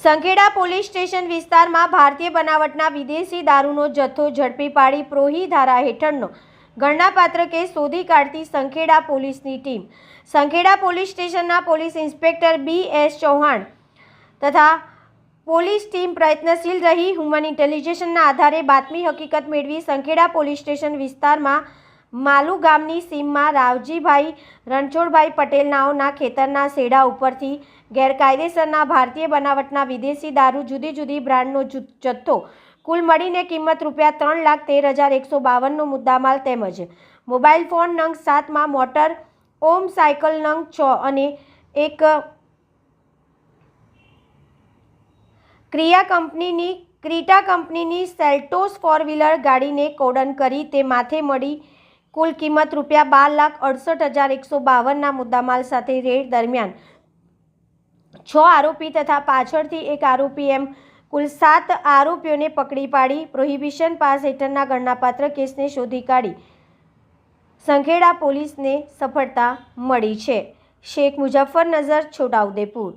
Sankheda police station વિસ્તારમાં ભારતીય બનાવટના વિદેશી દારૂનો જથ્થો ઝડપી પાડી પ્રોહી ધારા હેઠળનો ગણનાપાત્ર કેસ શોધી કાઢતી સંખેડા પોલીસની ટીમ. સંખેડા પોલીસ સ્ટેશનના પોલીસ ઇન્સ્પેક્ટર BS ચૌહાણ તથા પોલીસ ટીમ પ્રયત્નશીલ રહી હ્યુમન ઇન્ટેલિજન્સના આધારે બાતમી હકીકત મેળવી સંખેડા પોલીસ સ્ટેશન વિસ્તારમાં માલુ ગામની સીમમાં રાવજીભાઈ રણછોડભાઈ પટેલ નાઓના ખેતરના શેડા ઉપરથી ગેરકાયદેસરના ભારતીય બનાવટના વિદેશી દારૂ જુદી જુદી બ્રાન્ડનો જથ્થો કુલ મળીને કિંમત ₹1,13,152નો મુદ્દામાલ તેમજ મોબાઈલ ફોન નંગ 7 મોટર ઓમ સાયકલ નંગ 6 અને એક ક્રીટા કંપનીની સેલ્ટોસ 4-વ્હીલર ગાડીને કોડન કરી તે માથે મળી કુલ કિંમત ₹2,68,152ના મુદ્દામાલ સાથે રેડ દરમિયાન 6 આરોપી તથા પાછળથી એક આરોપી એમ કુલ 7 આરોપીઓને પકડી પાડી પ્રોહિબિશન પાસ હેઠળના ગણનાપાત્ર કેસને શોધી કાઢી સંખેડા પોલીસને સફળતા મળી છે. શેખ મુઝફ્ફર નઝર, છોટાઉદેપુર.